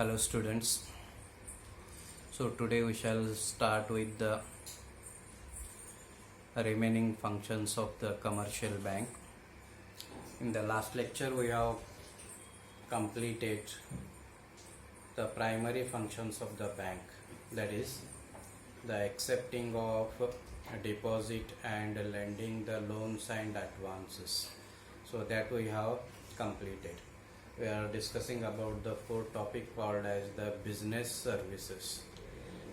Hello students. So today we shall start with the remaining functions of the commercial bank. In the last lecture we have completed the primary functions of the bank, that is the accepting of deposit and lending the loans and advances. So that we have completed. We are discussing about the fourth topic called as the business services,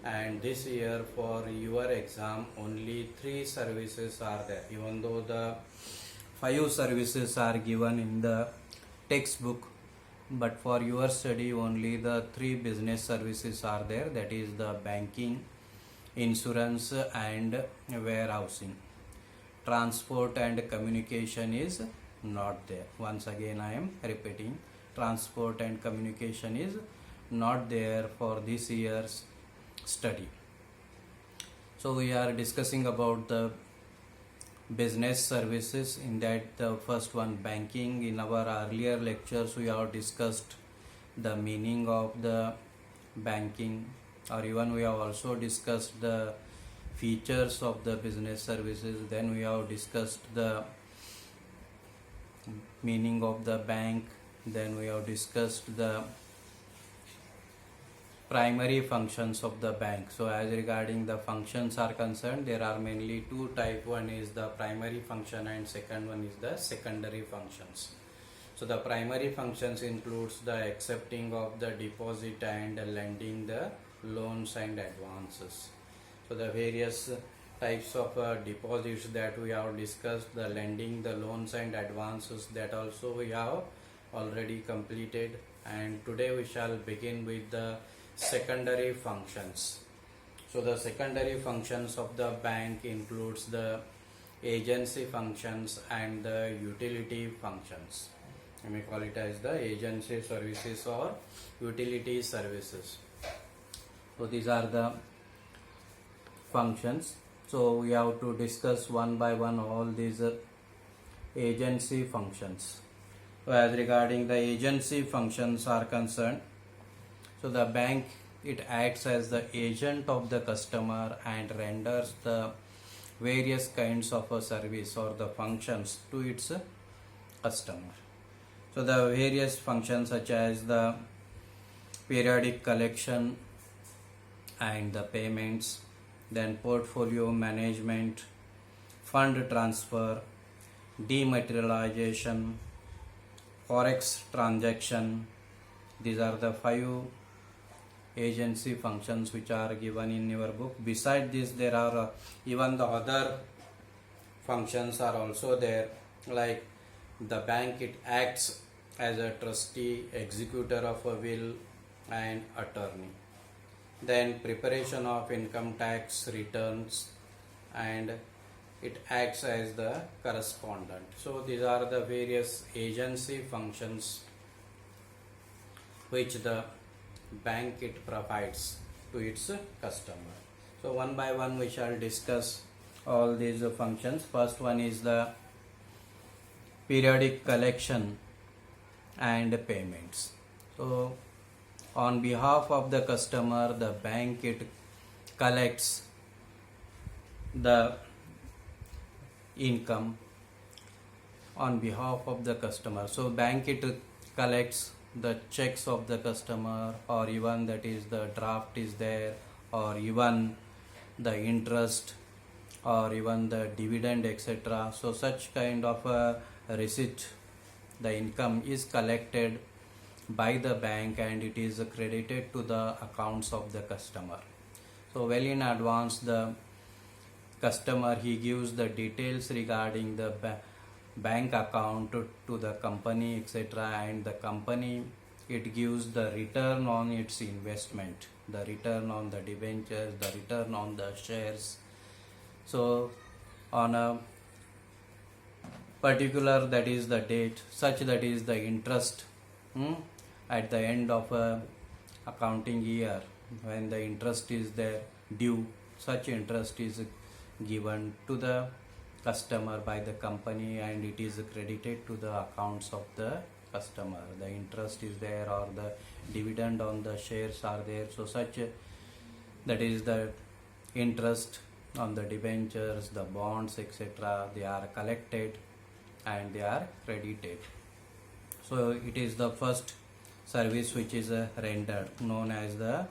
and this year for your exam only 3 services are there, even though the 5 services are given in the textbook, but for your study only the 3 business services are there, that is the banking, insurance and warehousing. Transport and communication is not there. Once again I am repeating, transport and communication is not there for this year's study. So we are discussing about the business services. In that, the first one, banking. In our earlier lectures we have discussed the meaning of the banking, or even we have also discussed the features of the business services. Then we have discussed the meaning of the bank. Then we have discussed the primary functions of the bank. So as regarding the functions are concerned, there are mainly 2 types. One is the primary function and second one is the secondary functions. So the primary functions includes the accepting of the deposit and lending the loans and advances. So the various types of deposits that we have discussed, the lending, the loans and advances, that also we have already completed. And today we shall begin with the secondary functions. So the secondary functions of the bank includes the agency functions and the utility functions. I may call it as the agency services or utility services. So these are the functions. So we have to discuss one by one all these agency functions. So as regarding the agency functions are concerned, so the bank, it acts as the agent of the customer and renders the various kinds of a service or the functions to its customer. So the various functions such as the periodic collection and the payments, then portfolio management, fund transfer, dematerialization, forex transaction. These are the 5 agency functions which are given in your book. Beside this, there are even the other functions are also there, like the bank, it acts as a trustee, executor of a will and attorney. Then preparation of income tax returns, and it acts as the correspondent. So these are the various agency functions which the bank, it provides to its customer. So one by one we shall discuss all these functions. First one is the periodic collection and payments. So on behalf of the customer, the bank, it collects the income on behalf of the customer. So bank, it collects the checks of the customer, or even that is the draft is there, or even the interest, or even the dividend, etc. So such kind of a receipt, the income is collected by the bank and it is credited to the accounts of the customer. So well in advance, the customer, he gives the details regarding the bank account to the company, etc., and the company, it gives the return on its investment, the return on the debentures, the return on the shares. So on a particular, that is the date, such that is the interest at the end of a accounting year, when the interest is there due, such interest is given to the customer by the company and it is credited to the accounts of the customer. The interest is there or the dividend on the shares are there. So such that is the interest on the debentures, the bonds, etc. They are collected and they are credited. So it is the first service which is rendered, known as the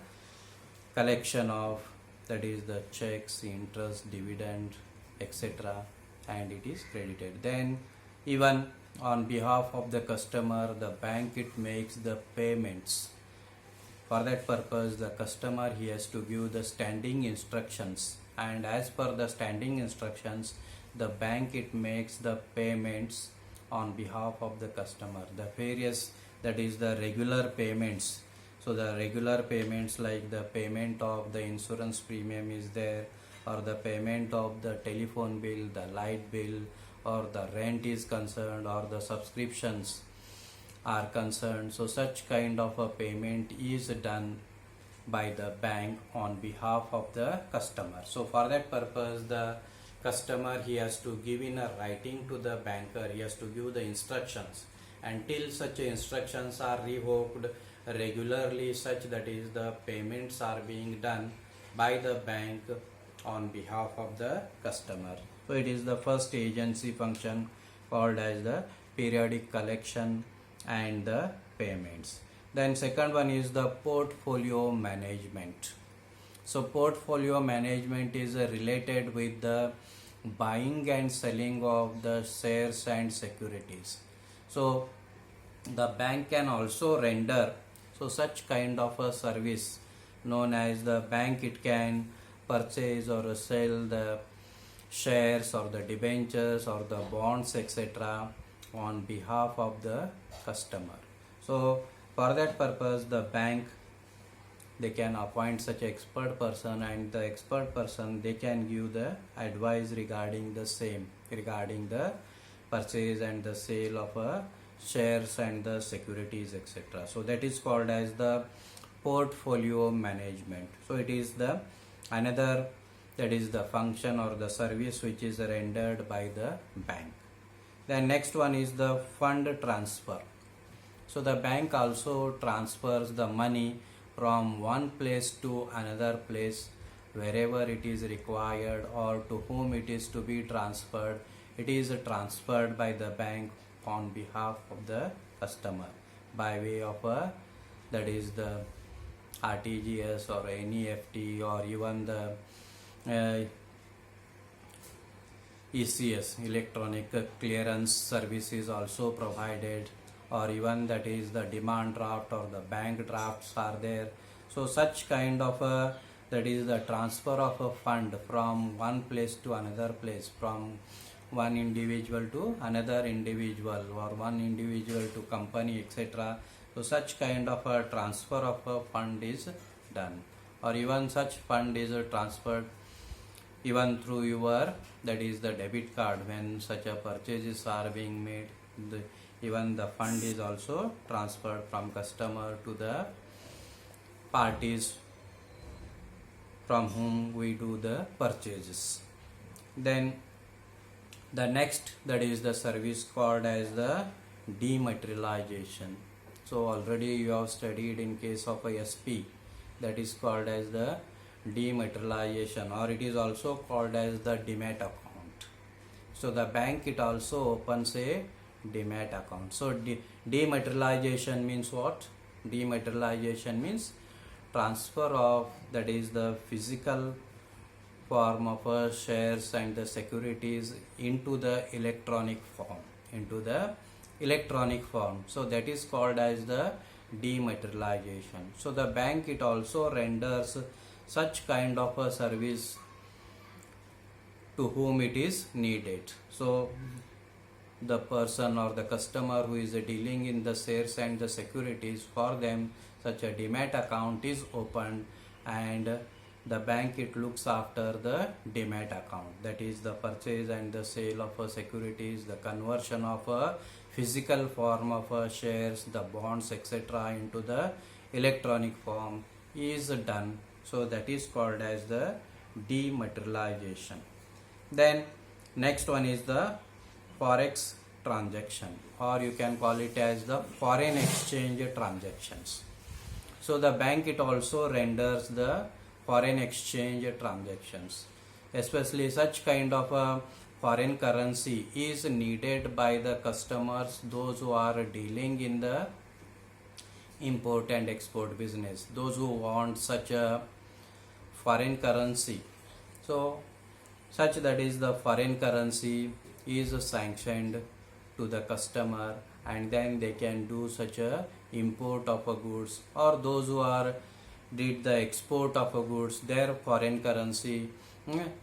collection of, that is the checks, interest, dividend, etc. and it is credited. Then even on behalf of the customer, the bank it makes the payments. For that purpose, the customer he has to give the standing instructions, and as per the standing instructions, the bank it makes the payments on behalf of the customer. The various, that is the regular payments. So the regular payments like the payment of the insurance premium is there, or the payment of the telephone bill, the light bill, or the rent is concerned, or the subscriptions are concerned. So such kind of a payment is done by the bank on behalf of the customer. So for that purpose, the customer he has to give in a writing to the banker, he has to give the instructions. Until such instructions are revoked regularly, such that is the payments are being done by the bank on behalf of the customer. So it is the first agency function called as the periodic collection and the payments. Then second one is the portfolio management. So portfolio management is related with the buying and selling of the shares and securities. So the bank can also render such kind of a service, known as the bank it can purchase or sell the shares or the debentures or the bonds, etc. on behalf of the customer. So for that purpose, the bank they can appoint such expert person, and the expert person they can give the advice regarding the same, regarding the purchase and the sale of shares and the securities, etc. So that is called as the portfolio management. So it is the another, that is the function or the service which is rendered by the bank. Then next one is the fund transfer. So the bank also transfers the money from one place to another place wherever it is required, or to whom it is to be transferred. It is transferred by the bank on behalf of the customer by way of that is the RTGS or NEFT, or even the ECS, electronic clearance service is also provided, or even that is the demand draft or the bank drafts are there. So such kind of that is the transfer of a fund from one place to another place, from one individual to another individual, or one individual to company, etc. So such kind of a transfer of a fund is done, or even such fund is transferred even through your, that is the debit card. When such a purchases are being made, even the fund is also transferred from customer to the parties from whom we do the purchases. Then the next, that is the service called as the dematerialization. So already you have studied in case of a SP, that is called as the dematerialization, or it is also called as the demat account. So the bank it also opens a demat account. So dematerialization means what? Dematerialization means transfer of, that is the physical form of shares and the securities into the electronic form, so that is called as the dematerialization. So the bank it also renders such kind of a service to whom it is needed. So the person or the customer who is dealing in the shares and the securities, for them such a demat account is opened, and the bank it looks after the demat account, that is the purchase and the sale of securities, the conversion of a physical form of shares, the bonds, etc. into the electronic form is done. So that is called as the dematerialization. Then next one is the forex transaction, or you can call it as the foreign exchange transactions. So the bank, it also renders the foreign exchange transactions, especially such kind of a foreign currency is needed by the customers, those who are dealing in the import and export business, those who want such a foreign currency. So such that is the foreign currency is sanctioned to the customer, and then they can do such a import of a goods, or those who are did the export of a goods, their foreign currency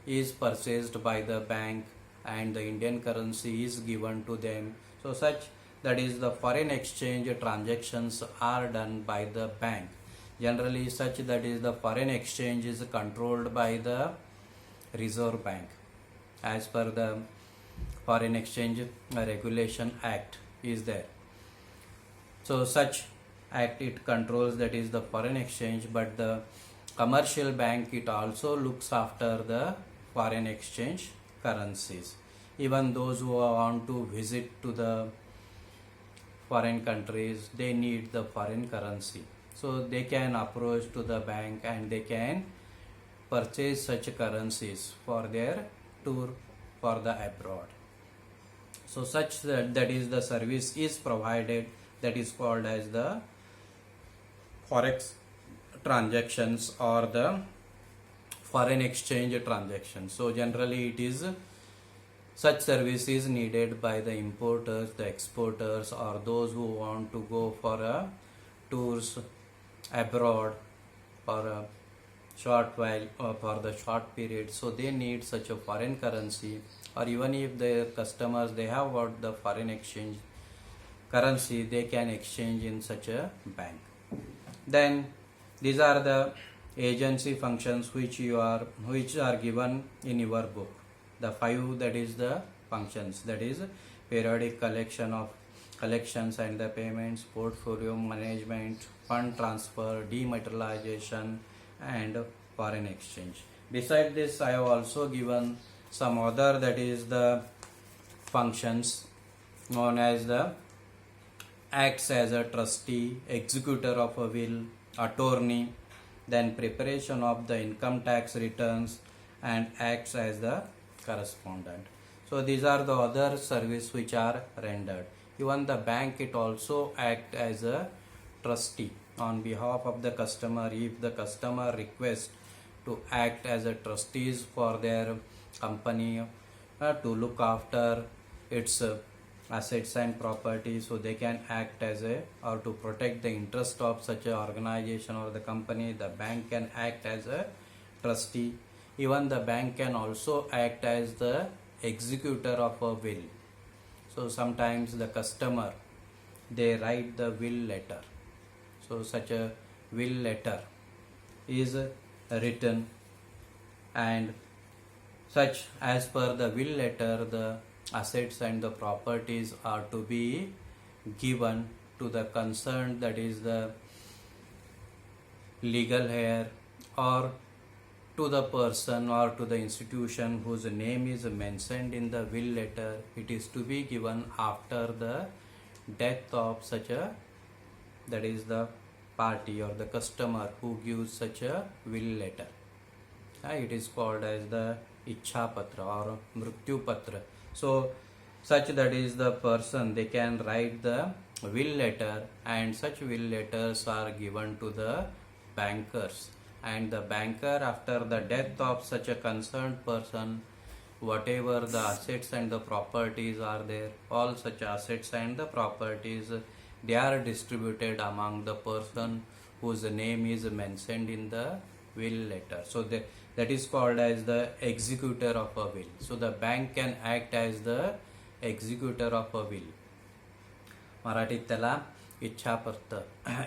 is purchased by the bank and the Indian currency is given to them. So such that is the foreign exchange transactions are done by the bank. Generally such that is the foreign exchange is controlled by the Reserve Bank as per the Foreign Exchange Regulation Act is there. So such act, it controls that is the foreign exchange, but the commercial bank, it also looks after the foreign exchange currencies. Even those who want to visit to the foreign countries, they need the foreign currency, so they can approach to the bank and they can purchase such currencies for their tour for the abroad. So such that is the service is provided, that is called as the forex transactions or the foreign exchange transactions. So generally it is such service is needed by the importers, the exporters, or those who want to go for a tours abroad for a short while or for the short period. So they need such a foreign currency, or even if the customers, they have got the foreign exchange currency, they can exchange in such a bank. Then these are the agency functions which are given in your book. The 5, that is the functions, that is periodic collections and the payments, portfolio management, fund transfer, dematerialization, and foreign exchange. Beside this, I have also given some other, that is the functions known as the acts as a trustee, executor of a will, attorney, then preparation of the income tax returns, and acts as the correspondent. So these are the other service which are rendered. Even the bank, it also act as a trustee on behalf of the customer. If the customer requests to act as a trustees for their company to look after its assets and property, so they can act as a, or to protect the interest of such a organization or the company, the bank can act as a trustee. Even the bank can also act as the executor of a will. So sometimes the customer, they write the will letter. So such a will letter is written, and such as per the will letter, the assets and the properties are to be given to the concerned, that is the legal heir, or to the person or to the institution whose name is mentioned in the will letter. It is to be given after the death of such a, that is the party or the customer who gives such a will letter. It is called as the Ichha Patra or Mrityu Patra. So such that is the person, they can write the will letter, and such will letters are given to the bankers, and the banker, after the death of such a concerned person, whatever the assets and the properties are there, all such assets and the properties, they are distributed among the person whose name is mentioned in the will letter. So that is called as the executor of a will. So the bank can act as the executor of a will. मराठीत त्याला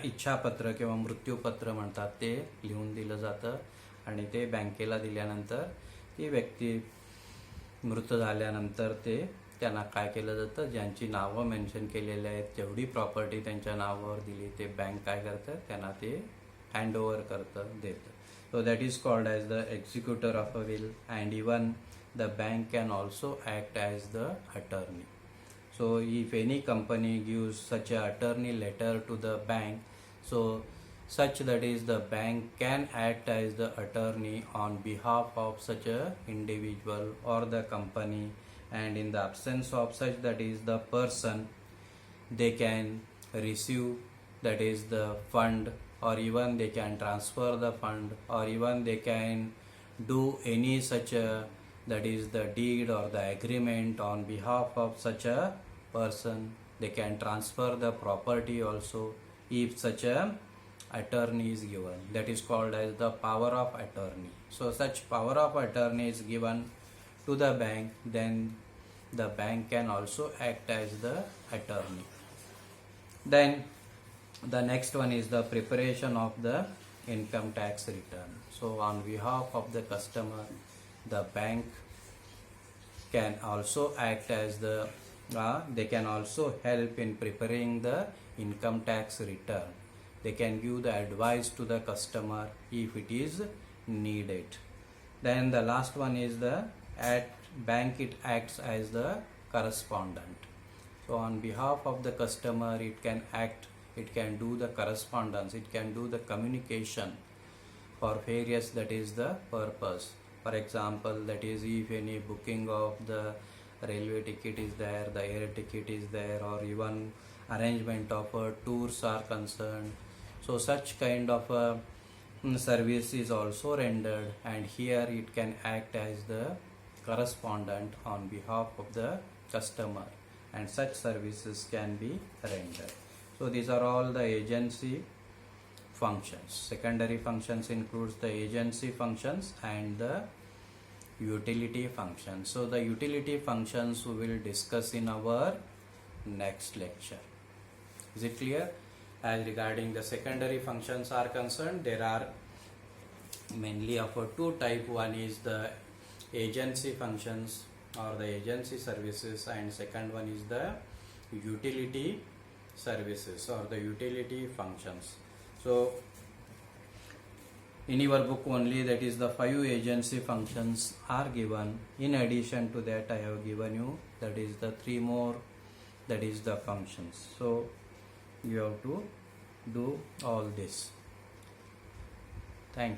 इच्छापत्र किंवा मृत्यूपत्र म्हणतात. ते लिहून दिलं जातं आणि ते बँकेला दिल्यानंतर ती व्यक्ती मृत झाल्यानंतर ते त्यांना काय केलं जातं, ज्यांची नावं मेन्शन केलेली आहेत, जेवढी प्रॉपर्टी त्यांच्या नावावर दिली, ते बँक काय करतं, त्यांना ते हँड ओव्हर करतं, देतं. So that is called as the executor of a will, and even the bank can also act as the attorney. So if any company gives such a attorney letter to the bank, so such that is the bank can act as the attorney on behalf of such a individual or the company, and in the absence of such that is the person, they can receive that is the fund, or even they can transfer the fund, or even they can do any such a that is the deed or the agreement on behalf of such a person. They can transfer the property also if such a attorney is given. That is called as the power of attorney. So such power of attorney is given to the bank, then the bank can also act as the attorney. Then the next one is the preparation of the income tax return. So on behalf of the customer, the bank can also act as the they can also help in preparing the income tax return. They can give the advice to the customer if it is needed. Then the last one is the bank, it acts as the correspondent. So on behalf of the customer, it can act, it can do the correspondence, it can do the communication for various that is the purpose. For example, that is if any booking of the railway ticket is there, the air ticket is there, or even arrangement of tours are concerned. So such kind of service is also rendered, and here it can act as the correspondent on behalf of the customer, and such services can be rendered. So these are all the agency functions. Secondary functions includes the agency functions and the utility functions. So the utility functions we will discuss in our next lecture. Is it clear? As regarding the secondary functions are concerned, there are mainly of two type. One is the agency functions or the agency services, and second one is the utility services or the utility functions. So in your book only, that is the 5 agency functions are given. In addition to that, I have given you that is the 3 more, that is the functions. So you have to do all this.